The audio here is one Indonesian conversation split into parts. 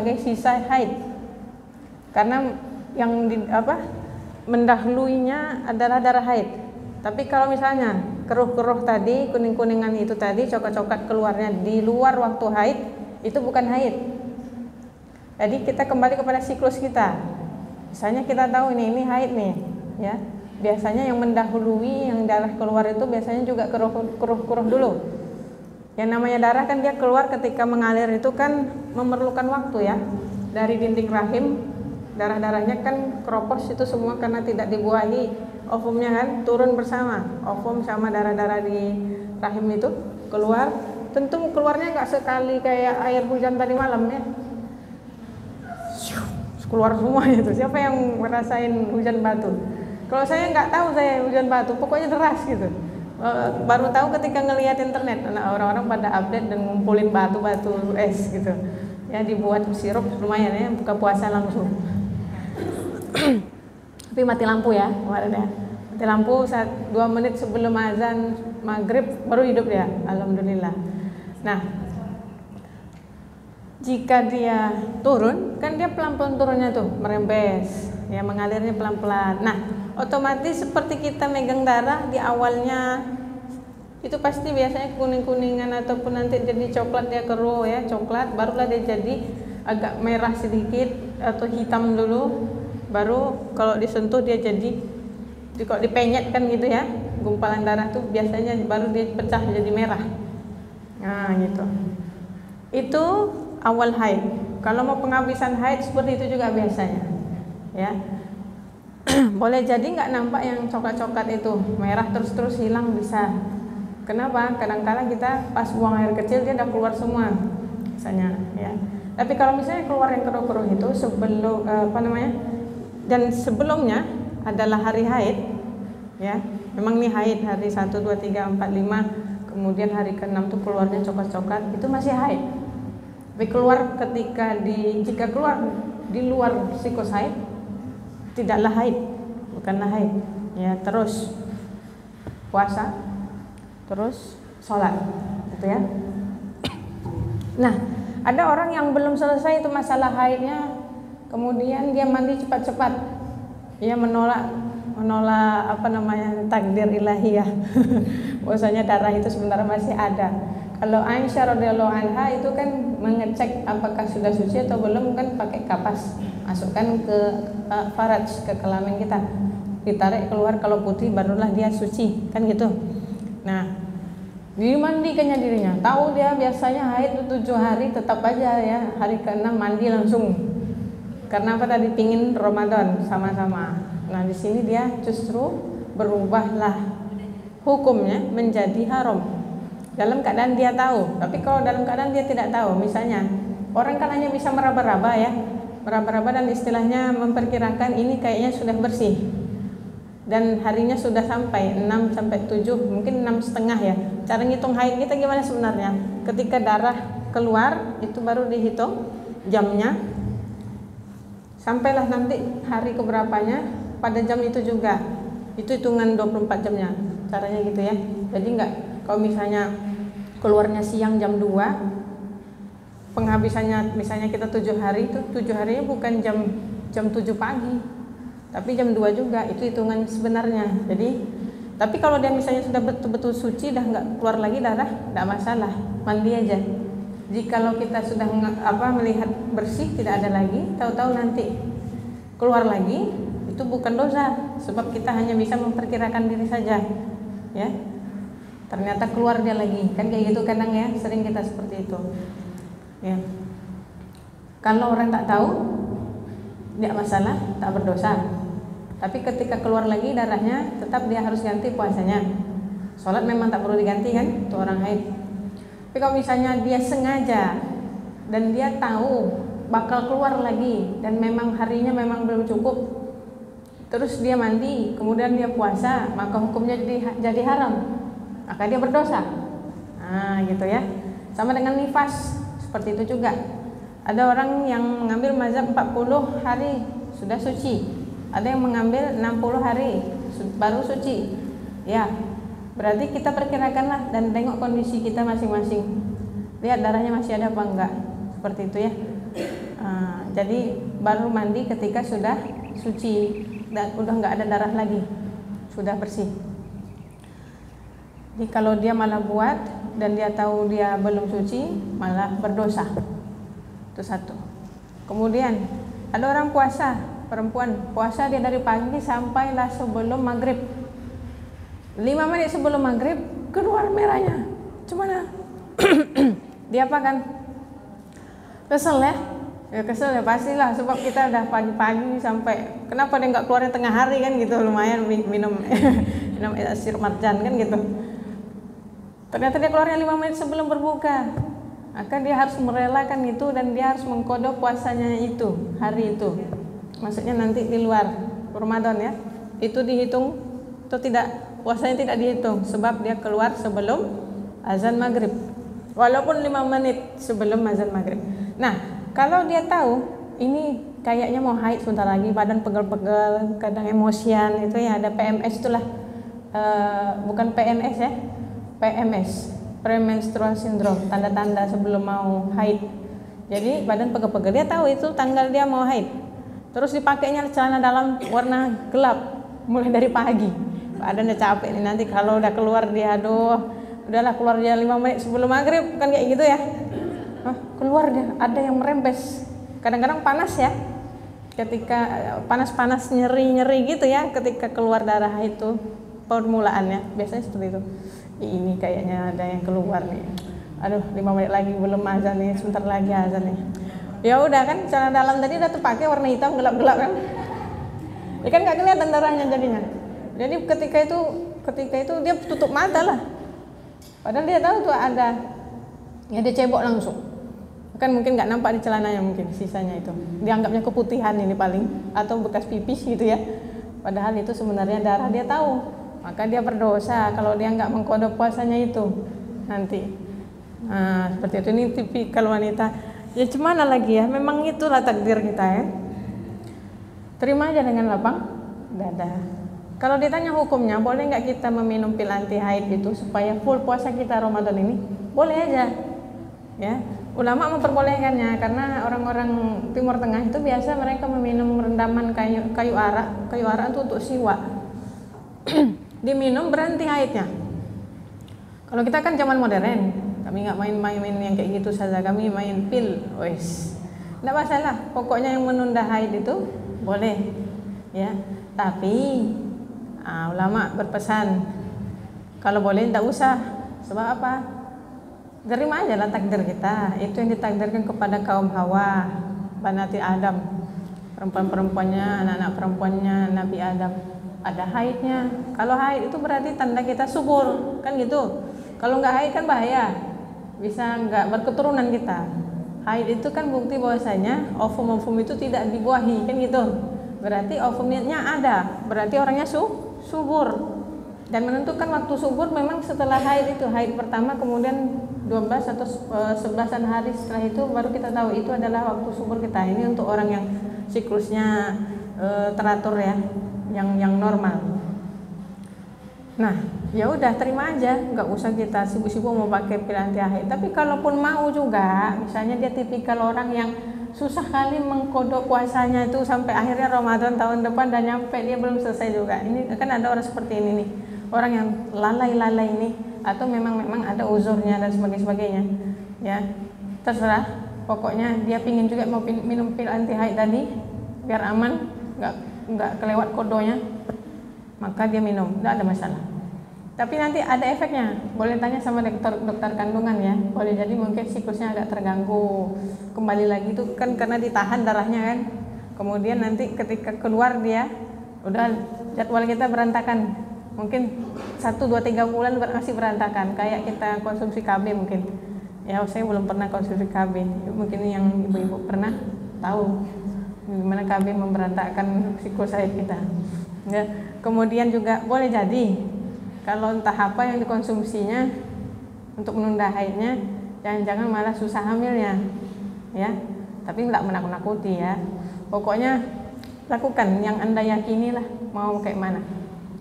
sebagai sisa haid. Karena yang mendahuluinya adalah darah haid. Tapi kalau misalnya keruh-keruh tadi, kuning-kuningan itu tadi, coklat-coklat keluarnya di luar waktu haid, itu bukan haid. Jadi kita kembali kepada siklus kita. Misalnya kita tahu ini haid nih, ya. Biasanya yang mendahului yang darah keluar itu biasanya juga keruh-keruh dulu. Yang namanya darah kan dia keluar ketika mengalir itu kan memerlukan waktu ya. Dari dinding rahim, darah-darahnya kan keropos itu semua karena tidak dibuahi ovumnya kan, turun bersama. Ovum sama darah-darah di rahim itu keluar. Tentu keluarnya nggak sekali kayak air hujan tadi malam ya. Keluar semua itu. Siapa yang ngerasain hujan batu? Kalau saya nggak tahu saya hujan batu, pokoknya deras gitu. Baru tahu ketika ngelihat internet, orang-orang pada update dan ngumpulin batu-batu es gitu. Ya dibuat sirup lumayan ya, buka puasa langsung. Tapi mati lampu ya kemarin ya. Mati lampu 2 menit sebelum azan maghrib baru hidup ya, alhamdulillah. Nah, jika dia turun, kan dia pelan-pelan turunnya tuh, merembes, ya mengalirnya pelan-pelan. Nah, otomatis seperti kita megang darah di awalnya itu pasti biasanya kuning-kuningan ataupun nanti jadi coklat, dia keruh ya, coklat, barulah dia jadi agak merah sedikit atau hitam dulu, baru kalau disentuh dia jadi kalau dipenyet kan gitu ya, gumpalan darah tuh biasanya baru dia pecah jadi merah. Nah, gitu. Itu awal haid. Kalau mau penghabisan haid seperti itu juga biasanya, ya. Boleh jadi nggak nampak yang coklat-coklat itu merah terus hilang bisa. Kenapa? Kadang-kadang kita pas buang air kecil dia udah keluar semua, misalnya, ya. Tapi kalau misalnya keluar yang keruh-keruh itu sebelum dan sebelumnya adalah hari haid, ya. Memang nih haid hari 1, 2, 3, 4, 5, kemudian hari ke-6 tuh keluarnya coklat-coklat, itu masih haid. Tapi keluar jika keluar di luar siklus haid, tidaklah haid, bukanlah haid. Ya, terus puasa, terus sholat, gitu ya. Nah, ada orang yang belum selesai itu masalah haidnya, kemudian dia mandi cepat-cepat, dia menolak takdir ilahiyah. Bahwasanya darah itu sebenarnya masih ada. Kalau Aisyah radhiyallahu anha itu kan mengecek apakah sudah suci atau belum, kan pakai kapas, masukkan ke faraj, ke kelamin kita, ditarik keluar, kalau putih barulah dia suci, kan gitu. Nah, dimandikannya dirinya, tahu dia biasanya haid 7 hari, tetap aja ya hari ke-6 mandi langsung. Karena apa tadi, pingin Ramadan sama-sama. Nah, di sini dia justru berubahlah hukumnya menjadi haram. Dalam keadaan dia tahu, tapi kalau dalam keadaan dia tidak tahu, misalnya orang kan hanya bisa meraba-raba ya, meraba-raba dan istilahnya memperkirakan ini kayaknya sudah bersih dan harinya sudah sampai 6 sampai 7, mungkin 6,5 ya. Cara ngitung haid kita gimana sebenarnya? Ketika darah keluar itu baru dihitung jamnya, sampailah nanti hari keberapanya pada jam itu juga, itu hitungan 24 jamnya, caranya gitu ya. Jadi enggak, kalau misalnya keluarnya siang jam 2, penghabisannya misalnya kita 7 hari, itu 7 harinya bukan jam 7 pagi, tapi jam 2 juga, itu hitungan sebenarnya. Jadi, tapi kalau dia misalnya sudah betul-betul suci, dah nggak keluar lagi darah, nggak masalah, mandi aja. Jikalau kita sudah melihat bersih, tidak ada lagi, tahu-tahu nanti keluar lagi, itu bukan dosa, sebab kita hanya bisa memperkirakan diri saja, ya. Ternyata keluar dia lagi, kan kayak gitu kadang ya, sering kita seperti itu, ya. Kalau orang tak tahu, tidak masalah, tak berdosa. Tapi ketika keluar lagi darahnya, tetap dia harus ganti puasanya. Sholat memang tak perlu diganti kan, untuk orang haid. Tapi kalau misalnya dia sengaja dan dia tahu bakal keluar lagi dan memang harinya memang belum cukup, terus dia mandi, kemudian dia puasa, maka hukumnya jadi haram. Maka dia berdosa. Nah, gitu ya. Sama dengan nifas, seperti itu juga. Ada orang yang mengambil mazhab 40 hari sudah suci. Ada yang mengambil 60 hari baru suci. Ya, berarti kita perkirakanlah dan tengok kondisi kita masing-masing. Lihat darahnya masih ada apa enggak. Seperti itu ya. Jadi baru mandi ketika sudah suci dan udah nggak ada darah lagi, sudah bersih. Jadi kalau dia malah buat dan dia tahu dia belum suci, malah berdosa. Itu satu. Kemudian ada orang puasa, perempuan puasa dia dari pagi sampailah sebelum maghrib. 5 menit sebelum maghrib keluar merahnya. Gimana? Dia apa kan? Kesel ya? Ya kesel ya pastilah, sebab kita udah pagi-pagi sampai, kenapa dia nggak keluarnya tengah hari kan gitu, lumayan minum minum sirup marjan kan gitu. Ternyata dia keluarnya 5 menit sebelum berbuka, maka dia harus merelakan itu dan dia harus mengkodok puasanya itu hari itu. Maksudnya nanti di luar Ramadan ya, itu dihitung atau tidak? Puasanya tidak dihitung sebab dia keluar sebelum azan maghrib, walaupun 5 menit sebelum azan maghrib. Nah, kalau dia tahu ini kayaknya mau haid sebentar lagi, badan pegel-pegel, kadang emosian, itu ya ada PMS itulah, bukan PMS ya, PMS, premenstrual syndrome, tanda-tanda sebelum mau haid. Jadi badan pegel-pegel, dia tahu itu tanggal dia mau haid. Terus dipakainya celana dalam warna gelap mulai dari pagi. Badan udah capek nih, nanti kalau udah keluar dia, aduh, udahlah keluar dia 5 menit sebelum maghrib, kan kayak gitu ya. Keluar dia, ada yang merembes. Kadang-kadang panas ya, ketika panas-panas nyeri-nyeri gitu ya, ketika keluar darah itu permulaannya biasanya seperti itu. Ini kayaknya ada yang keluar nih, aduh 5 menit lagi belum azan nih, sebentar lagi azan nih. Ya udah kan, celana dalam tadi udah terpakai warna hitam gelap-gelap kan, ya kan nggak kelihatan darahnya jadinya. Jadi ketika itu dia tutup mata lah, padahal dia tahu tuh ada, ya dia cebok langsung. Kan mungkin nggak nampak di celananya, mungkin sisanya itu dianggapnya keputihan ini paling, atau bekas pipis gitu ya, padahal itu sebenarnya darah. Dia tahu, maka dia berdosa kalau dia nggak mengkodok puasanya itu nanti. Nah, seperti itu. Ini tipikal wanita. Ya gimana lagi ya, memang itulah takdir kita ya, terima aja dengan lapang dada. Kalau ditanya hukumnya, boleh nggak kita meminum pil anti haid itu supaya full puasa kita Ramadan ini? Boleh aja ya. Ulama memperbolehkannya karena orang-orang Timur Tengah itu biasa mereka meminum rendaman kayu arak itu untuk siwak. Diminum berhenti haidnya. Kalau kita kan zaman modern, kami nggak main-main yang kayak gitu saja, kami main pil, wes, nggak masalah. Pokoknya yang menunda haid itu boleh, ya. Tapi ulama berpesan kalau boleh tidak usah. Sebab apa? Terima aja lah takdir kita. Itu yang ditakdirkan kepada kaum Hawa, banati Adam, perempuan-perempuannya, anak-anak perempuannya Nabi Adam. Ada haidnya. Kalau haid itu berarti tanda kita subur, kan gitu. Kalau nggak haid kan bahaya, bisa nggak berketurunan kita. Haid itu kan bukti bahwasanya ovum itu tidak dibuahi, kan gitu. Berarti ovumnya ada, berarti orangnya subur. Dan menentukan waktu subur memang setelah haid itu, haid pertama, kemudian 12 atau 11-an hari setelah itu baru kita tahu itu adalah waktu subur kita. Ini untuk orang yang siklusnya teratur ya, yang normal. Nah, ya udah terima aja, nggak usah kita sibuk-sibuk mau pakai pil anti haid. Tapi kalaupun mau juga, misalnya dia tipikal orang yang susah kali mengkodok puasanya itu sampai akhirnya Ramadan tahun depan dan nyampe dia belum selesai juga. Ini kan ada orang seperti ini nih, orang yang lalai ini, atau memang ada uzurnya dan sebagainya. Ya, terserah. Pokoknya dia pingin juga mau minum pil anti haid tadi biar aman, nggak kelewat kodonya, maka dia minum, nggak ada masalah. Tapi nanti ada efeknya, boleh tanya sama dokter kandungan ya. Boleh jadi mungkin siklusnya agak terganggu, kembali lagi itu kan karena ditahan darahnya kan. Kemudian nanti ketika keluar dia udah jadwal kita berantakan, mungkin 1, 2, 3 bulan masih berantakan, kayak kita konsumsi KB mungkin. Ya saya belum pernah konsumsi KB, mungkin yang ibu-ibu pernah tahu gimana KB memberantakan siklus haid kita. Ya, kemudian juga boleh jadi kalau entah apa yang dikonsumsinya untuk menunda haidnya, jangan-jangan malah susah hamilnya, ya. Tapi nggak menakut-nakuti ya. Pokoknya lakukan yang Anda yakini lah, mau kayak mana.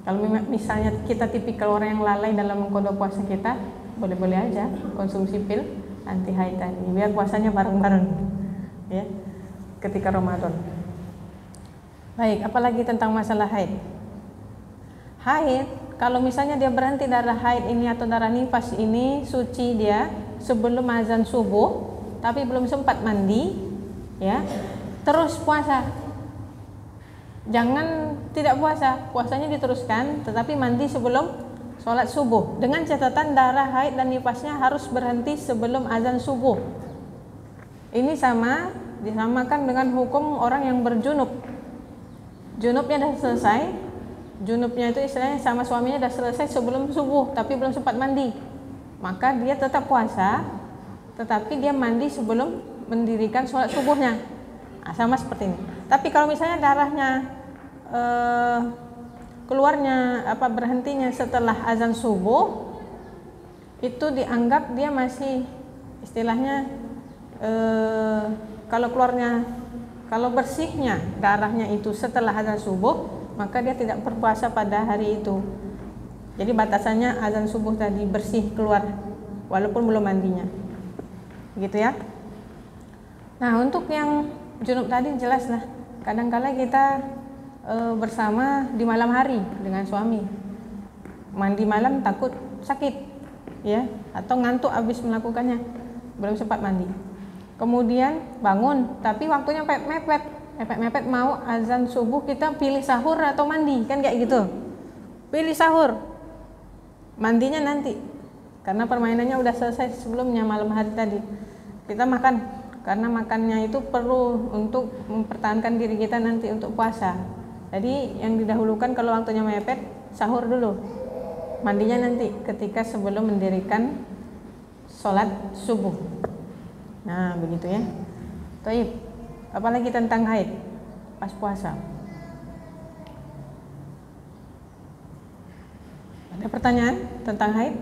Kalau misalnya kita tipikal orang yang lalai dalam mengkodok puasa kita, boleh-boleh aja konsumsi pil anti haid tadi, biar puasanya bareng-bareng, ya. ketika Ramadan. Baik, apalagi tentang masalah haid. Haid, kalau misalnya dia berhenti darah haid ini atau darah nifas ini, suci dia sebelum azan subuh, tapi belum sempat mandi, ya, terus puasa. Jangan tidak puasa, puasanya diteruskan, tetapi mandi sebelum sholat subuh. Dengan catatan darah haid dan nifasnya harus berhenti sebelum azan subuh. Ini disamakan dengan hukum orang yang berjunub. Junubnya dah selesai, junubnya itu istilahnya sama suaminya dah selesai sebelum subuh, tapi belum sempat mandi. Maka dia tetap puasa, tetapi dia mandi sebelum mendirikan sholat subuhnya. Nah, sama seperti ini. Tapi kalau misalnya darahnya keluarnya berhentinya setelah azan subuh, itu dianggap dia masih istilahnya kalau bersihnya darahnya itu setelah azan subuh, maka dia tidak berpuasa pada hari itu. Jadi batasannya azan subuh tadi bersih keluar walaupun belum mandinya, gitu ya. Nah, untuk yang junub tadi jelas lah, kadang-kala kita bersama di malam hari dengan suami, mandi malam takut sakit, ya, atau ngantuk habis melakukannya, belum sempat mandi. Kemudian bangun, tapi waktunya mepet mau azan subuh, kita pilih sahur atau mandi, kan kayak gitu. Pilih sahur, mandinya nanti, karena permainannya udah selesai sebelumnya malam hari tadi. Kita makan, karena makannya itu perlu untuk mempertahankan diri kita nanti untuk puasa. Jadi yang didahulukan kalau waktunya mepet, sahur dulu, mandinya nanti ketika sebelum mendirikan sholat subuh. Nah, begitu ya. Taib. Apalagi tentang haid pas puasa. Ada pertanyaan tentang haid?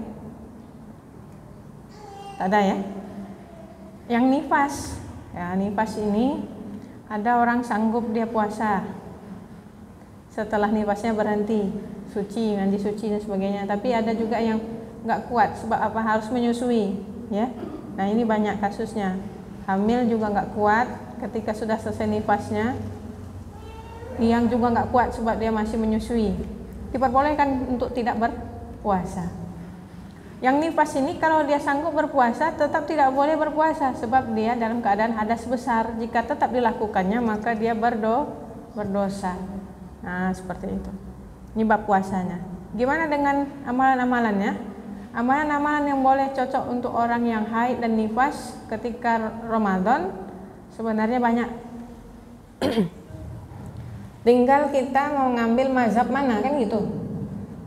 Tak ada ya? Yang nifas, ya, nifas ini ada orang sanggup dia puasa setelah nifasnya berhenti, suci, mandi suci dan sebagainya. Tapi ada juga yang nggak kuat, sebab apa? Harus menyusui, ya. Nah, ini banyak kasusnya. Hamil juga nggak kuat ketika sudah selesai nifasnya. Yang juga nggak kuat sebab dia masih menyusui, diperbolehkan untuk tidak berpuasa. Yang nifas ini kalau dia sanggup berpuasa, tetap tidak boleh berpuasa sebab dia dalam keadaan hadas besar. Jika tetap dilakukannya, maka dia berdosa. Nah, seperti itu. Ini bab puasanya. Gimana dengan amalan-amalannya? Amalan-amalan yang boleh cocok untuk orang yang haid dan nifas ketika Ramadan sebenarnya banyak. Tinggal kita mau ngambil mazhab mana, kan gitu.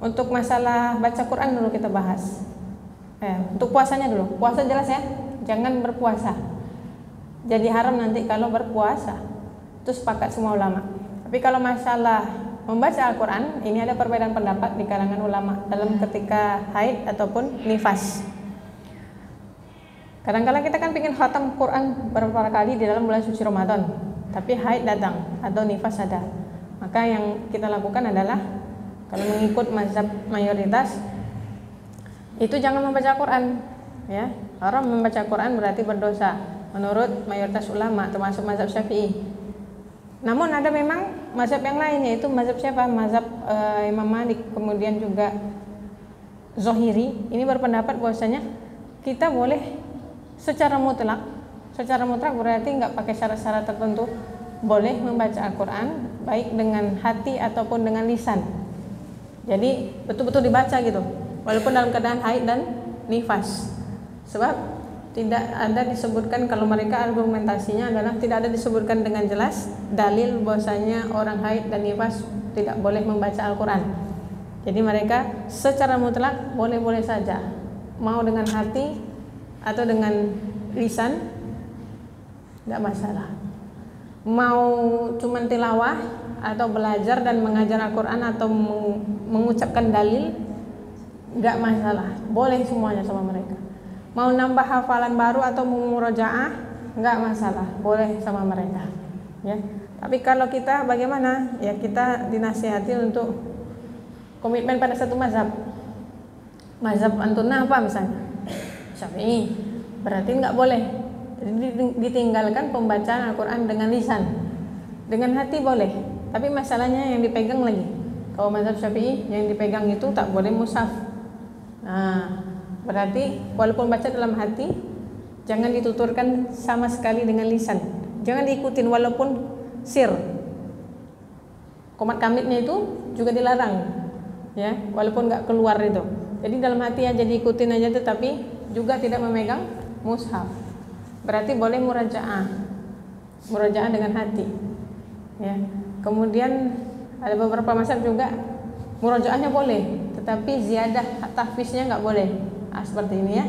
Untuk masalah baca Quran dulu kita bahas. Untuk puasanya dulu. Puasa jelas ya, jangan berpuasa. Jadi haram nanti kalau berpuasa. Itu sepakat semua ulama. Tapi kalau masalah membaca Al-Quran, ini ada perbedaan pendapat di kalangan ulama dalam ketika haid ataupun nifas. Kadang-kadang kita kan bikin khatam Quran beberapa kali di dalam bulan suci Ramadan, tapi haid datang atau nifas ada. Maka yang kita lakukan adalah kalau mengikut mazhab mayoritas, itu jangan membaca Quran, ya. Haram membaca Quran berarti berdosa menurut mayoritas ulama, termasuk mazhab Syafi'i. Namun ada memang mazhab yang lain, yaitu mazhab siapa? Mazhab Imam Malik, kemudian juga Zohiri. Ini berpendapat bahwasanya kita boleh secara mutlak berarti nggak pakai syarat-syarat tertentu, boleh membaca Al-Quran baik dengan hati ataupun dengan lisan. Jadi betul-betul dibaca gitu, walaupun dalam keadaan haid dan nifas. Sebab tidak ada disebutkan, kalau mereka argumentasinya adalah tidak ada disebutkan dengan jelas dalil bahwasanya orang haid dan nifas tidak boleh membaca Al-Quran. Jadi mereka secara mutlak boleh-boleh saja, mau dengan hati atau dengan lisan tidak masalah. Mau cuman tilawah atau belajar dan mengajar Al-Quran atau mengucapkan dalil, nggak masalah, boleh semuanya sama mereka. Mau nambah hafalan baru atau murojaah, nggak masalah, boleh sama mereka, ya. Tapi kalau kita bagaimana? Ya, kita dinasihati untuk komitmen pada satu mazhab. Mazhab antunah apa misalnya? Syafi'i, berarti nggak boleh Jadi ditinggalkan pembacaan Al-Quran dengan lisan. Dengan hati boleh, tapi masalahnya yang dipegang lagi. Kalau mazhab Syafi'i yang dipegang itu tak boleh mushaf. Nah, berarti walaupun baca dalam hati, jangan dituturkan sama sekali dengan lisan. Jangan diikutin walaupun sir. Qomat kamidnya itu juga dilarang, ya, walaupun nggak keluar itu. Jadi dalam hati aja diikutin aja, tetapi juga tidak memegang mushaf. Berarti boleh murajaah dengan hati, ya. Kemudian ada beberapa mazhab juga murajaahnya boleh, tetapi ziyadah tahfiznya nggak boleh. Seperti ini ya.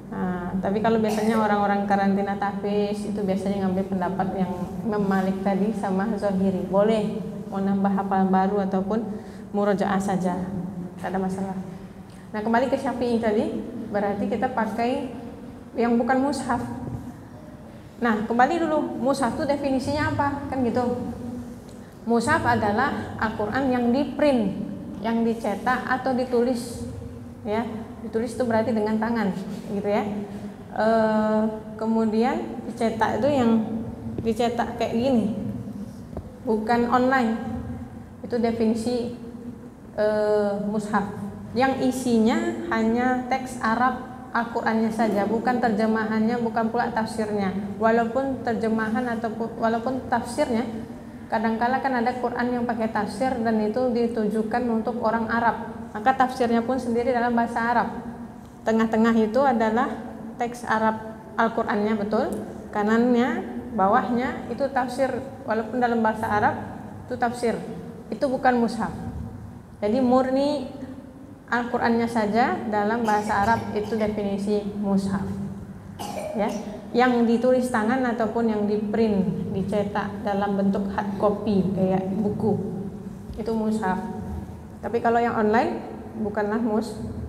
Nah, tapi kalau biasanya orang-orang karantina tahfiz itu biasanya ngambil pendapat yang Imam Malik tadi sama Zohiri, boleh mau nambah hafalan baru ataupun murajaah saja, tidak ada masalah. Nah, kembali ke Syafi'i tadi, berarti kita pakai yang bukan mushaf. Nah, kembali dulu, mushaf itu definisinya apa? Kan gitu. Mushaf adalah Al-Quran yang di-print, yang dicetak atau ditulis, ya. Ditulis itu berarti dengan tangan, gitu ya. Kemudian dicetak itu yang dicetak kayak gini, bukan online. Itu definisi mushaf. Yang isinya hanya teks Arab Al-Qur'annya saja, bukan terjemahannya, bukan pula tafsirnya. Walaupun terjemahan ataupun walaupun tafsirnya, kadangkala kan ada Quran yang pakai tafsir dan itu ditujukan untuk orang Arab. Maka tafsirnya pun sendiri dalam bahasa Arab. Tengah-tengah itu adalah teks Arab Al-Qur'annya, betul. Kanannya, bawahnya itu tafsir, walaupun dalam bahasa Arab itu tafsir. Itu bukan mushaf. Jadi murni Al-Qur'annya saja dalam bahasa Arab, itu definisi mushaf. Ya, yang ditulis tangan ataupun yang di-print, dicetak dalam bentuk hard copy kayak buku, itu mushaf. Tapi kalau yang online bukanlah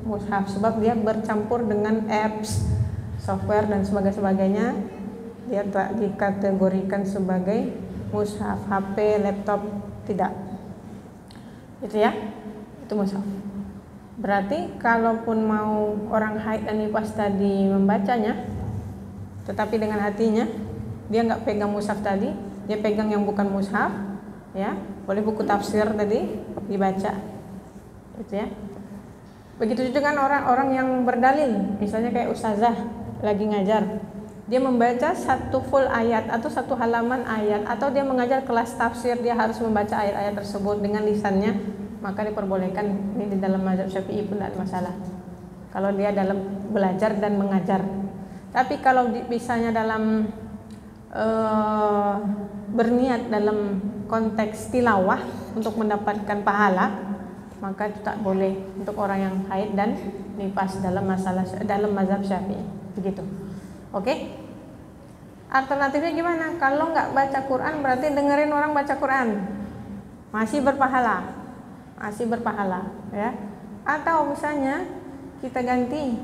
mushaf, sebab dia bercampur dengan apps, software dan sebagainya. Dia tak dikategorikan sebagai mushaf. HP, laptop tidak. Itu ya, itu mushaf. Berarti kalaupun mau orang haid dan nifas tadi membacanya, tetapi dengan hatinya, dia nggak pegang mushaf tadi, dia pegang yang bukan mushaf, ya, boleh buku tafsir tadi dibaca, gitu ya. Begitu juga dengan orang-orang yang berdalil, misalnya kayak ustazah lagi ngajar, dia membaca satu full ayat atau satu halaman ayat, atau dia mengajar kelas tafsir, dia harus membaca ayat-ayat tersebut dengan lisannya, maka diperbolehkan. Ini di dalam mazhab Syafi'i pun tidak ada masalah kalau dia dalam belajar dan mengajar. Tapi kalau misalnya dalam berniat dalam konteks tilawah untuk mendapatkan pahala, maka itu tak boleh untuk orang yang haid dan nifas dalam mazhab Syafi'i. Begitu. Oke? Alternatifnya gimana? Kalau nggak baca Quran berarti dengerin orang baca Quran, masih berpahala. Ya. Atau misalnya kita ganti,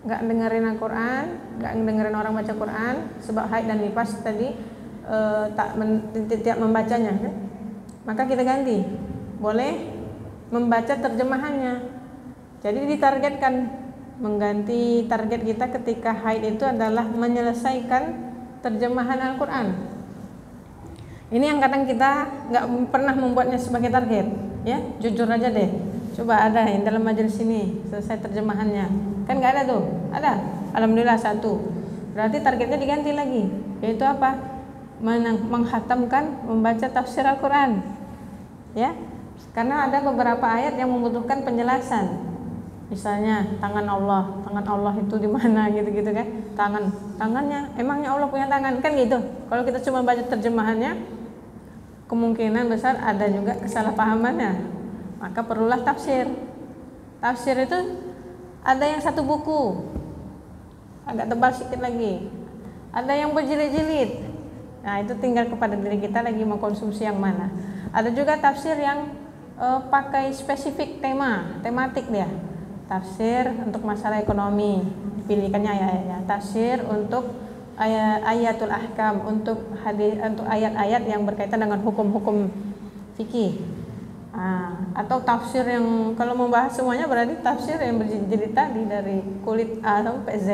nggak dengerin Al-Quran, nggak dengerin orang baca Quran, sebab haid dan nifas tadi tidak membacanya, ya? Maka kita ganti, boleh membaca terjemahannya. Jadi ditargetkan, mengganti target kita ketika haid itu adalah menyelesaikan terjemahan Al-Quran. Ini yang kadang kita nggak pernah membuatnya sebagai target, ya, jujur aja deh. Coba ada yang dalam majelis ini selesai terjemahannya, kan nggak ada tuh? Ada, alhamdulillah satu. Berarti targetnya diganti lagi, yaitu apa? Menghatamkan membaca tafsir Al-Quran, ya. Karena ada beberapa ayat yang membutuhkan penjelasan. Misalnya tangan Allah itu di mana, gitu-gitu kan? Tangannya, emangnya Allah punya tangan, kan gitu. Kalau kita cuma baca terjemahannya, kemungkinan besar ada juga kesalahpahamannya. Maka perlulah tafsir. Tafsir itu ada yang satu buku, agak tebal sedikit lagi. Ada yang berjilid-jilid. Nah, itu tinggal kepada diri kita lagi mau konsumsi yang mana. Ada juga tafsir yang pakai spesifik tematik dia. Tafsir untuk masalah ekonomi, dipilihkannya ayat-ayatnya. Tafsir untuk ayatul ahkam, untuk ayat-ayat yang berkaitan dengan hukum-hukum fikih. Atau tafsir yang kalau membahas semuanya berarti tafsir yang berjilid tadi dari kulit A sampai Z,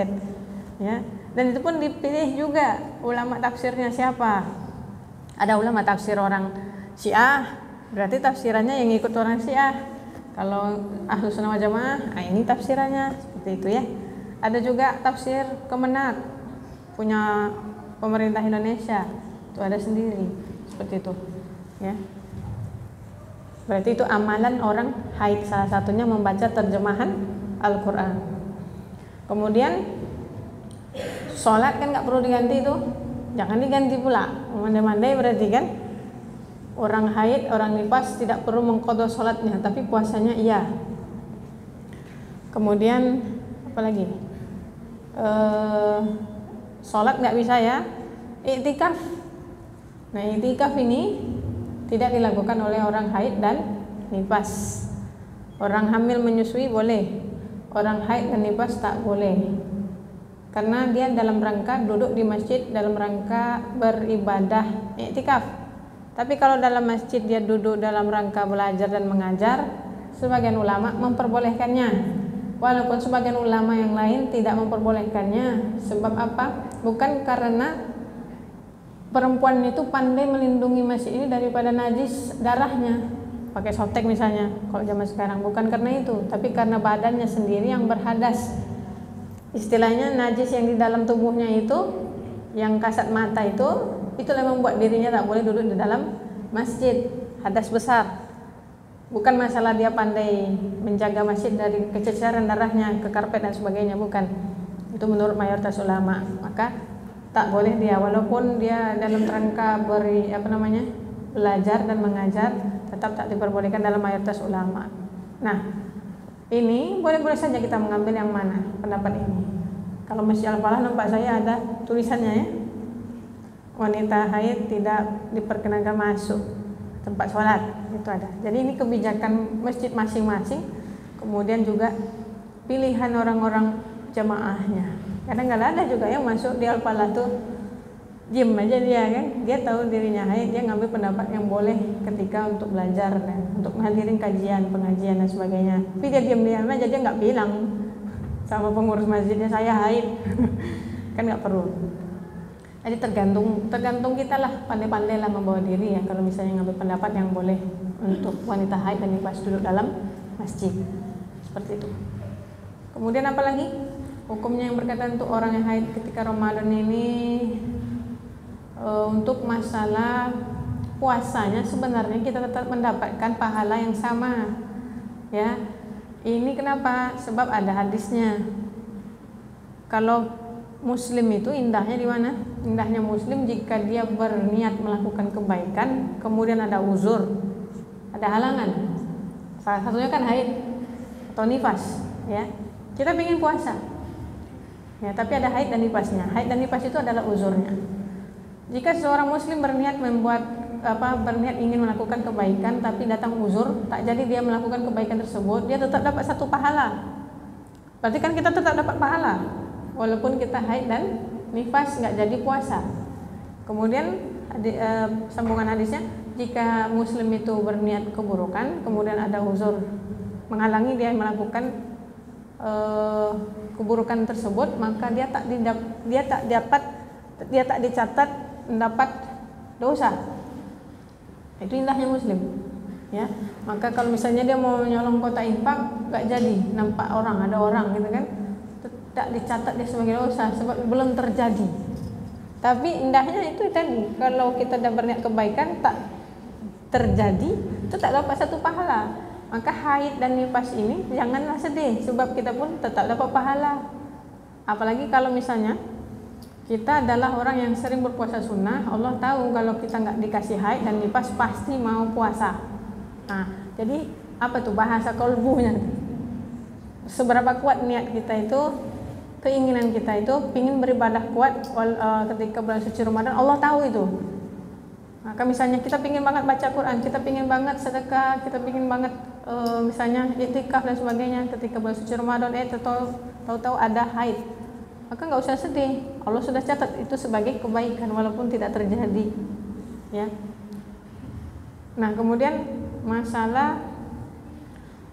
ya. Dan itu pun dipilih juga ulama tafsirnya siapa. Ada ulama tafsir orang Syiah, berarti tafsirannya yang ikut orang Syiah. Kalau Ahlus Sunnah wal Jamaah, nah ini tafsirannya seperti itu ya. Ada juga tafsir Kemenak punya pemerintah Indonesia, itu ada sendiri seperti itu ya. Berarti itu amalan orang haid, salah satunya membaca terjemahan Al-Quran. Kemudian sholat kan nggak perlu diganti itu, jangan diganti pula. Mandai-mandai berarti kan orang haid, orang nifas tidak perlu mengqadha sholatnya, tapi puasanya iya. Kemudian apa lagi? Sholat nggak bisa ya, iktikaf. Nah iktikaf ini tidak dilakukan oleh orang haid dan nifas. Orang hamil menyusui boleh, orang haid dan nifas tak boleh, karena dia dalam rangka duduk di masjid dalam rangka beribadah iktikaf. Tapi kalau dalam masjid dia duduk dalam rangka belajar dan mengajar, sebagian ulama memperbolehkannya, walaupun sebagian ulama yang lain tidak memperbolehkannya. Sebab apa? Bukan karena perempuan itu pandai melindungi masjid ini daripada najis darahnya, pakai sotek misalnya kalau zaman sekarang, bukan karena itu, tapi karena badannya sendiri yang berhadas. Istilahnya najis yang di dalam tubuhnya itu, yang kasat mata itu yang membuat dirinya tak boleh duduk di dalam masjid, hadas besar. Bukan masalah dia pandai menjaga masjid dari kececeran darahnya ke karpet dan sebagainya, bukan. Itu menurut mayoritas ulama. Maka tak boleh dia, walaupun dia dalam rangka belajar dan mengajar, tetap tak diperbolehkan dalam mayoritas ulama. Nah, ini boleh-boleh saja kita mengambil yang mana pendapat ini. Kalau Masjid Al-Falah nampak saya ada tulisannya ya, wanita haid tidak diperkenankan masuk tempat sholat, itu ada. Jadi ini kebijakan masjid masing-masing, kemudian juga pilihan orang-orang jamaahnya. Kadang-kadang ada juga yang masuk di Al-Falah tuh diem aja dia kan, dia tahu dirinya haid, dia ngambil pendapat yang boleh ketika untuk belajar dan untuk menghadiri kajian, pengajian dan sebagainya. Tapi dia diam-diam aja, dia nggak bilang sama pengurus masjidnya saya haid. Kan nggak perlu. Jadi tergantung kita lah, pandai-pandai lah membawa diri ya, kalau misalnya ngambil pendapat yang boleh untuk wanita haid dan nifas duduk dalam masjid seperti itu. Kemudian apa lagi? Hukumnya yang berkaitan untuk orang yang haid ketika Ramadan ini, untuk masalah puasanya sebenarnya kita tetap mendapatkan pahala yang sama ya. Ini kenapa? Sebab ada hadisnya. Kalau muslim itu indahnya di mana? Indahnya muslim jika dia berniat melakukan kebaikan, kemudian ada uzur, ada halangan. Salah satunya kan haid atau nifas ya. Kita ingin puasa ya, tapi ada haid dan nifasnya. Haid dan nifas itu adalah uzurnya. Jika seorang muslim berniat berniat ingin melakukan kebaikan tapi datang uzur, tak jadi dia melakukan kebaikan tersebut, dia tetap dapat satu pahala. Berarti kan kita tetap dapat pahala walaupun kita haid dan nifas, nggak jadi puasa. Kemudian sambungan hadisnya, jika muslim itu berniat keburukan, kemudian ada uzur menghalangi dia melakukan keburukan tersebut, maka dia tak dicatat mendapat dosa. Itu indahnya muslim ya. Maka kalau misalnya dia mau nyolong kotak infak, nggak jadi, nampak ada orang gitu kan, tak dicatat dia sebagai dosa sebab belum terjadi. Tapi indahnya itu tadi, kalau kita dah berniat kebaikan tak terjadi, itu tak dapat satu pahala. Maka haid dan nifas ini janganlah sedih, sebab kita pun tetap dapat pahala. Apalagi kalau misalnya kita adalah orang yang sering berpuasa sunnah, Allah tahu kalau kita nggak dikasih haid dan nifas pasti mau puasa. Nah, jadi apa tuh bahasa kolbunya? Seberapa kuat niat kita itu, keinginan kita itu, ingin beribadah kuat ketika bulan suci Ramadan, Allah tahu itu. Maka misalnya kita pingin banget baca Quran, kita pingin banget sedekah, kita pingin banget misalnya iktikaf dan sebagainya ketika bulan suci Ramadan, tahu-tahu ada haid, maka nggak usah sedih, Allah sudah catat itu sebagai kebaikan walaupun tidak terjadi ya. Nah kemudian masalah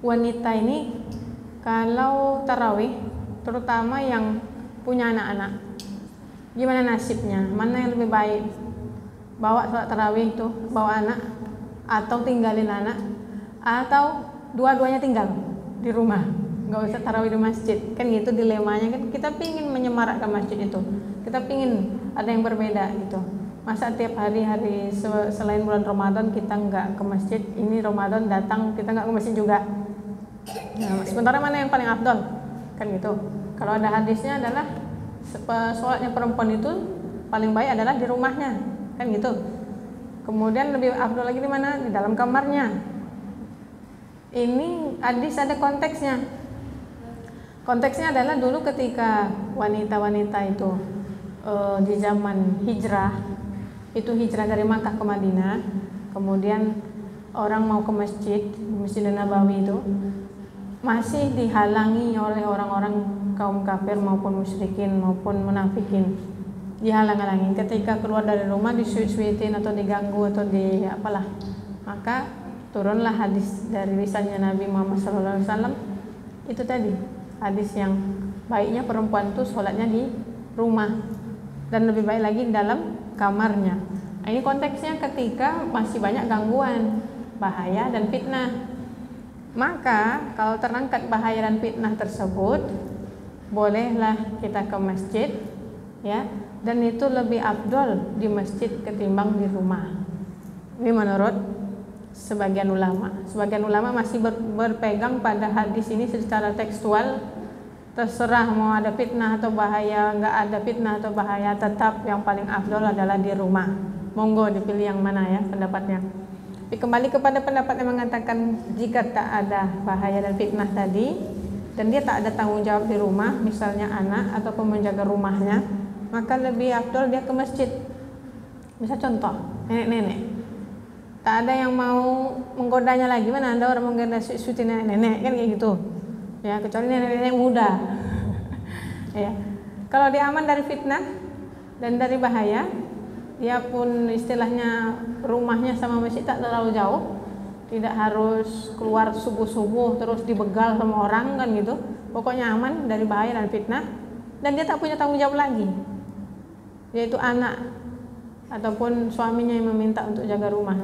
wanita ini kalau tarawih, terutama yang punya anak-anak, Gimana nasibnya? Mana yang lebih baik? Bawa sholat tarawih itu, bawa anak, atau tinggalin anak, atau dua-duanya tinggal di rumah, nggak usah tarawih di masjid. Kan gitu dilemanya kan. Kita pingin menyemarakkan masjid itu, kita pingin ada yang berbeda gitu. Masa tiap hari selain bulan Ramadan kita nggak ke masjid, ini Ramadan datang kita nggak ke masjid juga. Nah, sementara mana yang paling afdol? Kan gitu. Kalau ada hadisnya adalah sholatnya perempuan itu paling baik adalah di rumahnya, kan gitu. Kemudian lebih afdol lagi di mana? Di dalam kamarnya. Ini hadis ada konteksnya. Konteksnya adalah dulu ketika wanita-wanita itu di zaman hijrah, itu hijrah dari Makkah ke Madinah, kemudian orang mau ke Masjid Nabawi itu masih dihalangi oleh orang-orang kaum kafir maupun musyrikin maupun munafikin, dihalang-halangi. Ketika keluar dari rumah disuit-suitin atau diganggu atau di apalah, maka turunlah hadis dari lisannya Nabi Muhammad SAW. Itu tadi hadis yang baiknya perempuan tuh sholatnya di rumah dan lebih baik lagi di dalam kamarnya. Nah, ini konteksnya ketika masih banyak gangguan, bahaya dan fitnah. Maka kalau terangkat bahaya dan fitnah tersebut, bolehlah kita ke masjid, ya, dan itu lebih afdol di masjid ketimbang di rumah. Ini menurut sebagian ulama. Sebagian ulama masih berpegang pada hadis ini secara tekstual. Terserah mau ada fitnah atau bahaya, nggak ada fitnah atau bahaya, tetap yang paling afdol adalah di rumah. Monggo dipilih yang mana ya pendapatnya. Tapi kembali kepada pendapat yang mengatakan jika tak ada bahaya dan fitnah tadi, dan dia tak ada tanggung jawab di rumah, misalnya anak ataupun menjaga rumahnya, maka lebih afdol dia ke masjid. Misal contoh, nenek-nenek, tak ada yang mau menggodanya lagi. Mana ada orang menggoda suci nenek-nenek, kan kayak gitu ya, kecuali nenek-nenek muda. Ya, kalau dia aman dari fitnah dan dari bahaya, dia pun istilahnya rumahnya sama masjid tak terlalu jauh, tidak harus keluar subuh-subuh terus dibegal sama orang, kan gitu. Pokoknya aman dari bahaya dan fitnah, dan dia tak punya tanggung jawab lagi, yaitu anak ataupun suaminya yang meminta untuk jaga rumah.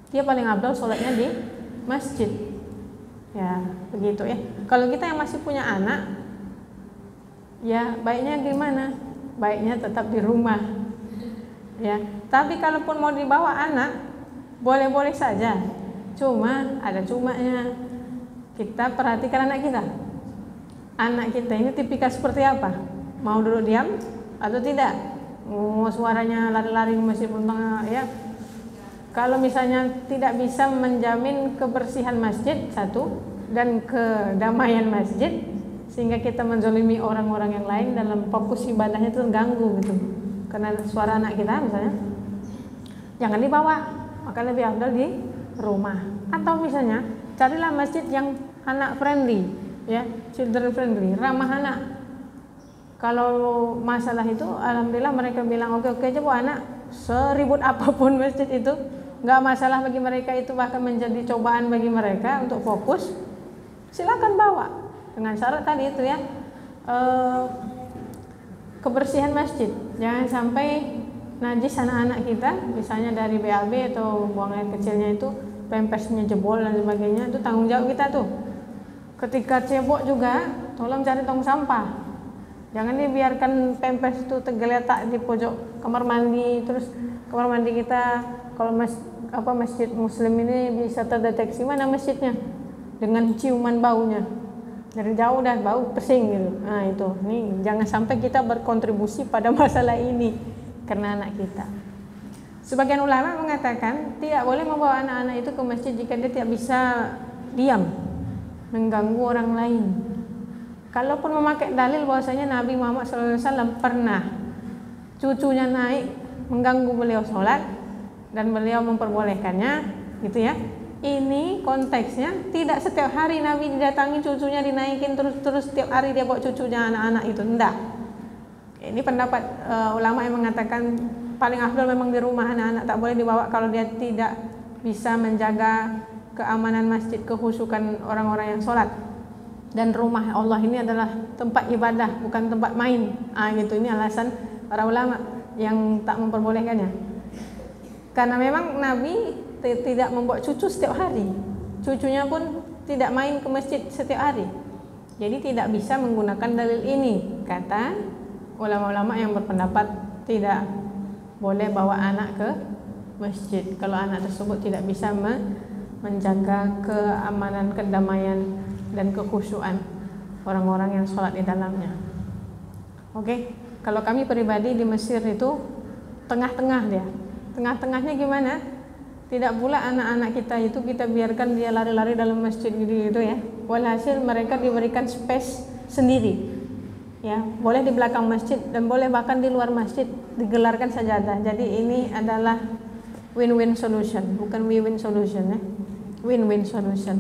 Dia paling afdal sholatnya di masjid. Ya, begitu ya. Kalau kita yang masih punya anak, ya baiknya gimana? Baiknya tetap di rumah. Ya, tapi kalaupun mau dibawa anak, boleh-boleh saja. Cuma ada cumanya. Kita perhatikan anak kita. Anak kita ini tipikal seperti apa? Mau duduk diam atau tidak? Suaranya lari-lari masih tengah ya. Kalau misalnya tidak bisa menjamin kebersihan masjid satu dan kedamaian masjid, sehingga kita menzalimi orang-orang yang lain dalam fokus ibadahnya itu terganggu gitu. Karena suara anak kita misalnya, jangan dibawa, maka lebih afdal di rumah. Atau misalnya carilah masjid yang anak friendly, ya, children friendly, ramah anak. Kalau masalah itu, alhamdulillah mereka bilang oke aja bu anak, seribut apapun masjid itu nggak masalah bagi mereka, itu bahkan menjadi cobaan bagi mereka untuk fokus. Silakan bawa dengan syarat tadi itu ya, kebersihan masjid. Jangan sampai najis anak-anak kita, misalnya dari BAB atau buang air kecilnya itu pempesnya jebol dan sebagainya, itu tanggung jawab kita tuh. Ketika cebok juga tolong cari tong sampah, jangan dibiarkan pempes itu tergeletak di pojok kamar mandi. Terus kamar mandi kita, kalau masjid muslim ini bisa terdeteksi mana masjidnya dengan ciuman baunya. Dari jauh dah bau pesing gitu. Nah itu, nih jangan sampai kita berkontribusi pada masalah ini karena anak kita. Sebagian ulama mengatakan tidak boleh membawa anak-anak itu ke masjid jika dia tidak bisa diam, mengganggu orang lain. Kalaupun memakai dalil bahwasanya Nabi Muhammad SAW pernah cucunya naik mengganggu beliau sholat dan beliau memperbolehkannya, gitu ya. Ini konteksnya tidak setiap hari Nabi didatangi cucunya dinaikin terus setiap hari dia bawa cucunya anak-anak itu, enggak. Ini pendapat ulama yang mengatakan paling afdal memang di rumah, anak-anak tak boleh dibawa kalau dia tidak bisa menjaga keamanan masjid, kehusukan orang-orang yang sholat. Dan rumah Allah ini adalah tempat ibadah, bukan tempat main. Gitu, ini alasan para ulama yang tak memperbolehkannya. Karena memang Nabi tidak membawa cucu setiap hari. Cucunya pun tidak main ke masjid setiap hari. Jadi tidak bisa menggunakan dalil ini, kata ulama-ulama yang berpendapat tidak boleh bawa anak ke masjid kalau anak tersebut tidak bisa menjaga keamanan, kedamaian dan kekhusyuan orang-orang yang sholat di dalamnya. Oke, kalau kami pribadi di Mesir itu tengah-tengah dia. Tengah-tengahnya gimana? Tidak pula anak-anak kita itu kita biarkan dia lari-lari dalam masjid gitu ya. Walhasil mereka diberikan space sendiri. Ya, boleh di belakang masjid dan boleh bahkan di luar masjid digelarkan sajadah. Jadi ini adalah win-win solution, bukan win-win solution ya. Win-win solution.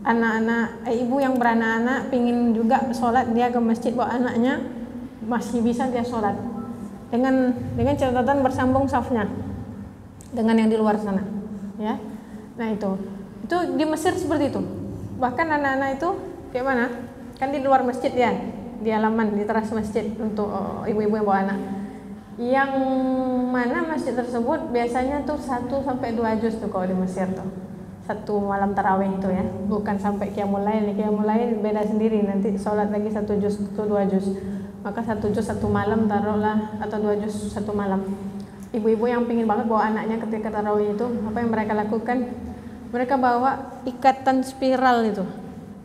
Anak-anak, ibu yang beranak-anak pingin juga sholat, dia ke masjid bawa anaknya, masih bisa dia sholat dengan catatan bersambung safnya dengan yang di luar sana ya. Nah itu di Mesir seperti itu. Bahkan anak-anak itu kayak mana, kan di luar masjid ya, di halaman, di teras masjid untuk ibu-ibu yang bawa anak, yang mana masjid tersebut biasanya tuh 1 sampai 2 juz tuh kalau di Mesir tuh satu malam tarawih itu ya, bukan sampai qiyamul lail. Qiyamul lail beda sendiri, nanti sholat lagi 1 juz atau 2 juz, maka 1 juz 1 malam taruhlah, atau 2 juz 1 malam. Ibu-ibu yang pingin banget bawa anaknya ketika tarawih itu, apa yang mereka lakukan? Mereka bawa ikatan spiral itu,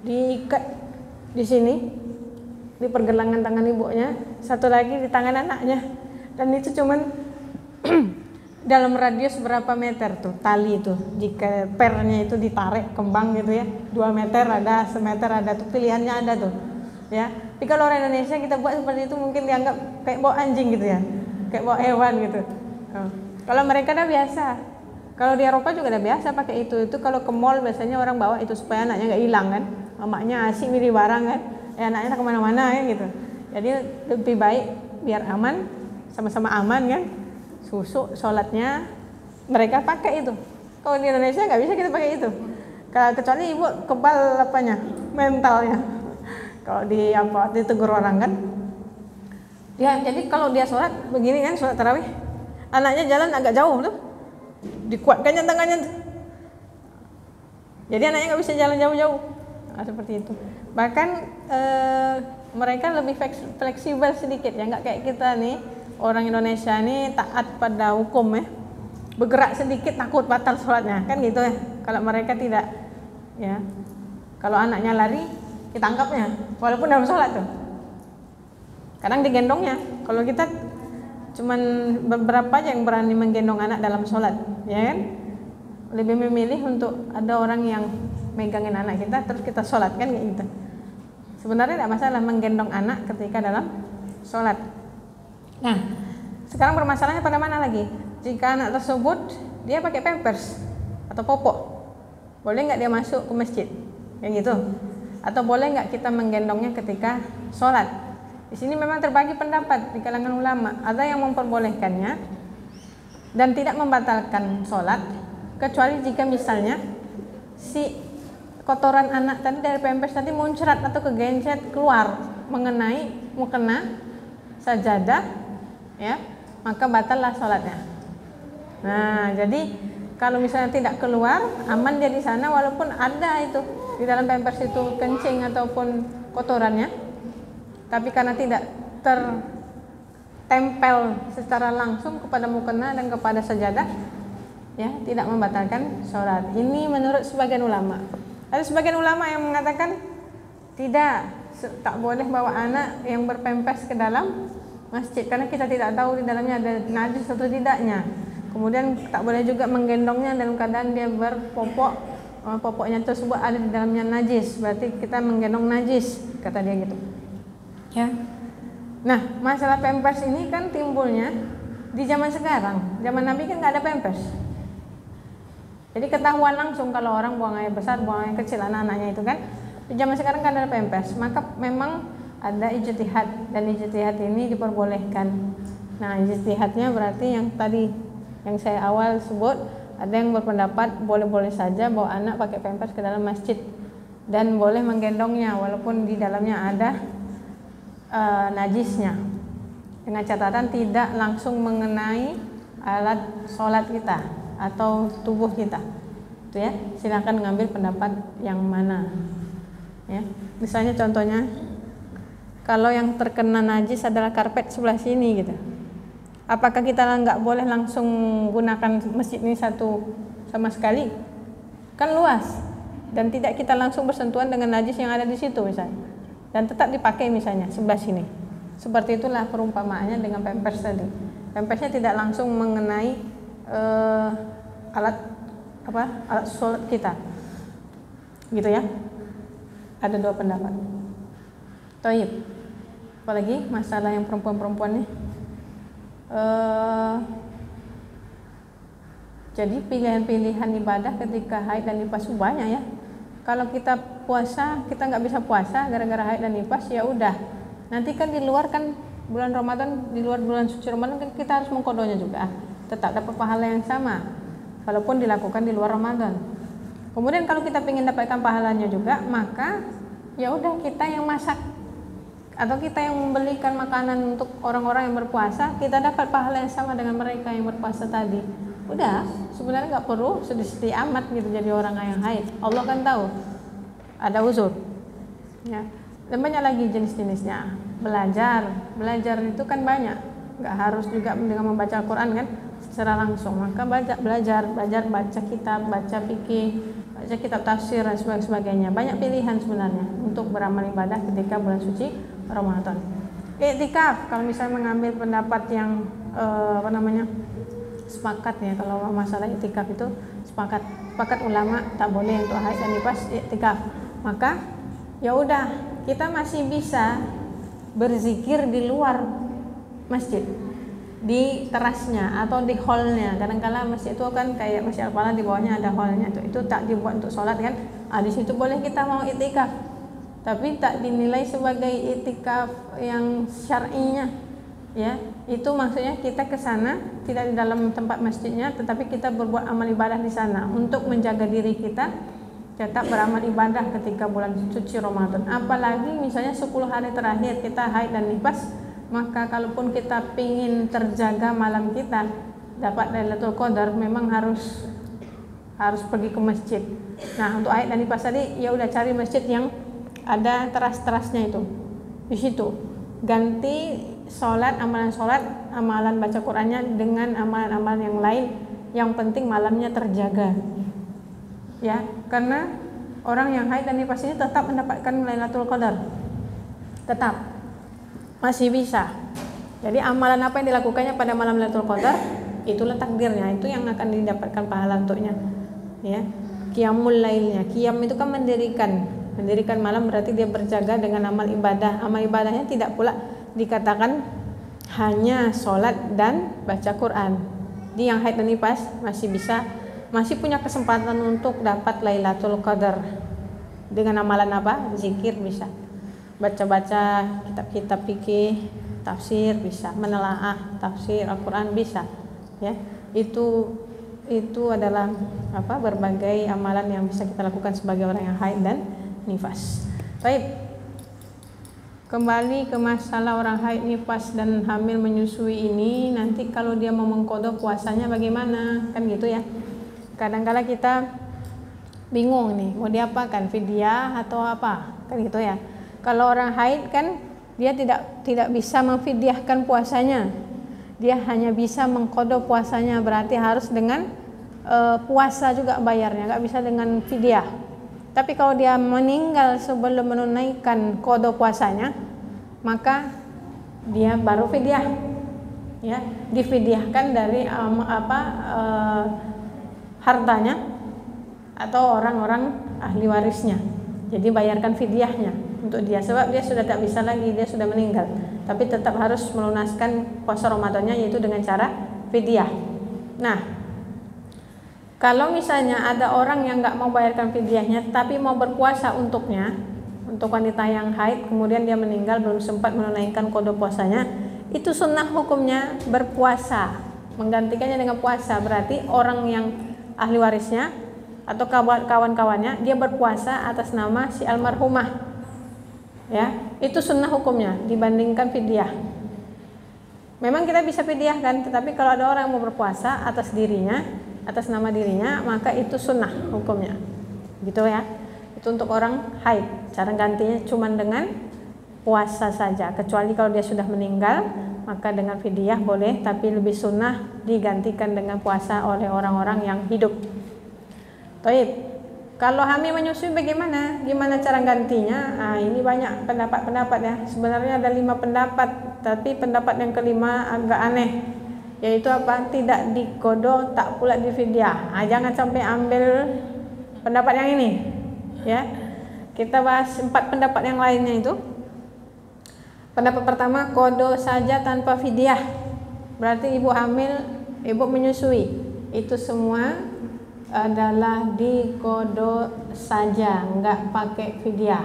diikat di sini di pergelangan tangan ibunya, satu lagi di tangan anaknya, dan itu cuman dalam radius berapa meter tuh tali itu, jika pernya itu ditarik kembang gitu ya, 2 meter ada, semeter ada tuh, pilihannya ada tuh ya. Tapi kalau orang Indonesia kita buat seperti itu mungkin dianggap kayak bawa anjing gitu ya, kayak bawa hewan gitu. Kalau mereka udah biasa, kalau di Eropa juga udah biasa pakai itu kalau ke mall biasanya orang bawa itu supaya anaknya nggak hilang kan, mamanya asik milih barang kan, anaknya kemana-mana kan gitu. Jadi lebih baik biar aman, sama-sama aman kan, susu sholatnya mereka pakai itu. Kalau di Indonesia nggak bisa kita pakai itu, kecuali ibu kebal apanya, mentalnya. Kalau ditegur orang kan ya. Jadi kalau dia sholat begini kan, sholat tarawih, anaknya jalan agak jauh tuh, dikuatkannya tangannya tuh. Jadi anaknya nggak bisa jalan jauh-jauh. Nah, seperti itu. Bahkan mereka lebih fleksibel sedikit ya, nggak kayak kita nih orang Indonesia nih taat pada hukum ya, bergerak sedikit takut batal sholatnya kan gitu ya. Kalau mereka tidak ya, kalau anaknya lari ditangkapnya walaupun dalam sholat tuh, kadang digendongnya. Kalau kita cuman beberapa aja yang berani menggendong anak dalam sholat ya kan, lebih memilih untuk ada orang yang megangin anak kita terus kita sholat kan kayak gitu. Sebenarnya tidak masalah menggendong anak ketika dalam sholat. Nah sekarang permasalahannya pada mana lagi? Jika anak tersebut dia pakai pampers atau popok, boleh nggak dia masuk ke masjid kayak gitu? Atau boleh nggak kita menggendongnya ketika sholat? Di sini memang terbagi pendapat di kalangan ulama. Ada yang memperbolehkannya dan tidak membatalkan sholat, kecuali jika misalnya si kotoran anak tadi dari pampers tadi muncrat atau kegencet keluar mengenai mukena sajadah ya, maka batallah sholatnya. Nah jadi kalau misalnya tidak keluar, aman dia di sana walaupun ada itu di dalam pampers itu kencing ataupun kotorannya, tapi karena tidak tertempel secara langsung kepada mukena dan kepada sajadah ya, tidak membatalkan sholat. Ini menurut sebagian ulama. Ada sebagian ulama yang mengatakan tidak, tak boleh bawa anak yang berpampers ke dalam masjid karena kita tidak tahu di dalamnya ada najis atau tidaknya. Kemudian tak boleh juga menggendongnya dalam keadaan dia berpopok, popoknya tersebut ada di dalamnya najis, berarti kita menggendong najis, kata dia gitu ya. Nah masalah pampers ini kan timbulnya di zaman sekarang. Zaman Nabi kan nggak ada pampers, jadi ketahuan langsung kalau orang buang air besar, buang air kecil anak-anaknya itu kan. Di zaman sekarang kan ada pampers, maka memang ada ijtihad, dan ijtihad ini diperbolehkan. Nah ijtihadnya berarti yang tadi yang saya awal sebut, ada yang berpendapat boleh-boleh saja bawa anak pakai pampers ke dalam masjid dan boleh menggendongnya walaupun di dalamnya ada najisnya dengan catatan tidak langsung mengenai alat sholat kita atau tubuh kita. Itu ya, silakan ngambil pendapat yang mana. Ya, misalnya contohnya, kalau yang terkena najis adalah karpet sebelah sini gitu, apakah kita nggak boleh langsung gunakan masjid ini satu sama sekali? Kan luas dan tidak kita langsung bersentuhan dengan najis yang ada di situ misalnya, dan tetap dipakai misalnya sebelah sini. Seperti itulah perumpamaannya dengan pampers tadi. Pampersnya tidak langsung mengenai alat sholat kita, gitu ya. Ada dua pendapat. Toib. Apalagi masalah yang perempuan-perempuan nih. Jadi pilihan-pilihan ibadah ketika haid dan nifas banyak ya. Kalau kita puasa, kita nggak bisa puasa gara-gara haid dan nifas, ya udah. Nanti kan di luar kan bulan Ramadan, di luar bulan suci Ramadan kan kita harus mengkodonya juga. Tetap dapat pahala yang sama, walaupun dilakukan di luar Ramadan. Kemudian kalau kita ingin dapatkan pahalanya juga, maka ya udah kita yang masak atau kita yang membelikan makanan untuk orang-orang yang berpuasa, kita dapat pahala yang sama dengan mereka yang berpuasa tadi. Udah, sebenarnya nggak perlu sedih-sedih amat gitu jadi orang yang haid. Allah kan tahu ada uzur. Ya. Dan banyak lagi jenis-jenisnya. Belajar itu kan banyak. Nggak harus juga dengan membaca Al-Quran kan secara langsung. Maka belajar baca kitab, baca fikih, baca kitab tafsir dan sebagainya. Banyak pilihan sebenarnya untuk beramal ibadah ketika bulan suci Ramadan. Iktikaf, kalau misalnya mengambil pendapat yang sepakat ya, kalau masalah iktikaf itu sepakat ulama tak boleh untuk haid dan nifas iktikaf. Maka ya udah, kita masih bisa berzikir di luar masjid, di terasnya atau di hallnya. Kadang-kala masjid itu kan kayak Masjid Al-Falah, di bawahnya ada hallnya, itu tak dibuat untuk sholat kan. Di situ boleh kita mau iktikaf, tapi tak dinilai sebagai iktikaf yang syar'inya ya. Itu maksudnya kita ke sana tidak di dalam tempat masjidnya, tetapi kita berbuat amal ibadah di sana untuk menjaga diri kita tetap beramal ibadah ketika bulan suci Ramadan. Apalagi misalnya 10 hari terakhir kita haid dan nifas, maka kalaupun kita pingin terjaga malam kita dapat Lailatul Qadar, memang harus pergi ke masjid. Nah, untuk haid dan nifas tadi ya udah cari masjid yang ada teras-terasnya itu. Di situ ganti amalan baca Qur'annya dengan amalan-amalan yang lain. Yang penting malamnya terjaga. Ya, karena orang yang haid dan nifas ini tetap mendapatkan Lailatul Qadar. Tetap masih bisa. Jadi amalan apa yang dilakukannya pada malam Lailatul Qadar, itulah takdirnya, itu yang akan didapatkan pahala untuknya. Ya. Qiyamul lailnya. Qiyam itu kan mendirikan malam, berarti dia berjaga dengan amal ibadah. Amal ibadahnya tidak pula dikatakan hanya sholat dan baca Quran. Di yang haid dan nifas masih punya kesempatan untuk dapat Lailatul Qadar dengan amalan apa? Zikir bisa, baca-baca kitab-kitab fikih, tafsir bisa, menelaah tafsir Al-Quran bisa. Ya, itu adalah berbagai amalan yang bisa kita lakukan sebagai orang yang haid dan nifas. Baik, kembali ke masalah orang haid, nifas dan hamil menyusui ini. Nanti kalau dia mau mengqadha puasanya bagaimana? Kan gitu ya. Kadang-kala kita bingung nih, mau diapakan, fidyah atau apa, kan gitu ya. Kalau orang haid kan dia tidak bisa memfidyahkan puasanya, dia hanya bisa mengqadha puasanya, berarti harus dengan puasa juga bayarnya, nggak bisa dengan fidyah. Tapi kalau dia meninggal sebelum menunaikan qadha puasanya, maka dia baru fidyah, ya, difidyahkan dari hartanya atau orang-orang ahli warisnya. Jadi bayarkan fidyahnya untuk dia, sebab dia sudah tak bisa lagi, dia sudah meninggal. Tapi tetap harus melunaskan puasa Ramadannya, yaitu dengan cara fidyah. Nah, kalau misalnya ada orang yang nggak mau bayarkan fidyahnya tapi mau berpuasa untuknya, untuk wanita yang haid kemudian dia meninggal belum sempat menunaikan qadha puasanya, itu sunnah hukumnya berpuasa, menggantikannya dengan puasa. Berarti orang yang ahli warisnya atau kawan-kawannya dia berpuasa atas nama si almarhumah, ya, itu sunnah hukumnya dibandingkan fidyah. Memang kita bisa fidyah kan, tetapi kalau ada orang yang mau berpuasa atas dirinya, atas nama dirinya, maka itu sunnah hukumnya. Gitu ya. Itu untuk orang haid. Cara gantinya cuma dengan puasa saja. Kecuali kalau dia sudah meninggal, maka dengan fidyah boleh, tapi lebih sunnah digantikan dengan puasa oleh orang-orang yang hidup. Taib. Kalau hamil menyusui bagaimana? Gimana cara gantinya? Nah, ini banyak pendapat-pendapat ya. Sebenarnya ada 5 pendapat, tapi pendapat yang kelima agak aneh. Yaitu apa? Tidak diqodho, tak pula difidyah. Nah, jangan sampai ambil pendapat yang ini. Ya. Kita bahas 4 pendapat yang lainnya itu. Pendapat pertama, qodho saja tanpa fidyah. Berarti ibu hamil, ibu menyusui. Itu semua adalah diqodho saja, enggak pakai fidyah.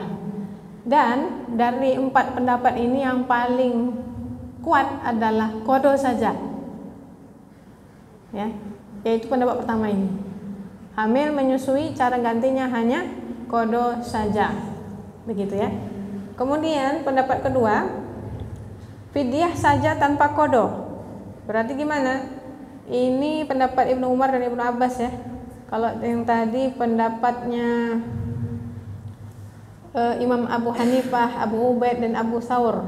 Dan dari 4 pendapat ini yang paling kuat adalah qodho saja. Ya, yaitu pendapat pertama ini. Hamil menyusui, cara gantinya hanya qodho saja. Begitu ya. Kemudian pendapat kedua, fidyah saja tanpa qodho. Berarti gimana? Ini pendapat Ibnu Umar dan Ibnu Abbas ya. Kalau yang tadi pendapatnya Imam Abu Hanifah, Abu Ubaid dan Abu Thawr.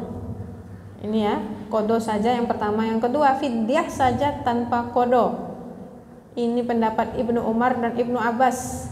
Ini ya, qodho saja yang pertama. Yang kedua, fidyah saja tanpa qodho. Ini pendapat Ibnu Umar dan Ibnu Abbas.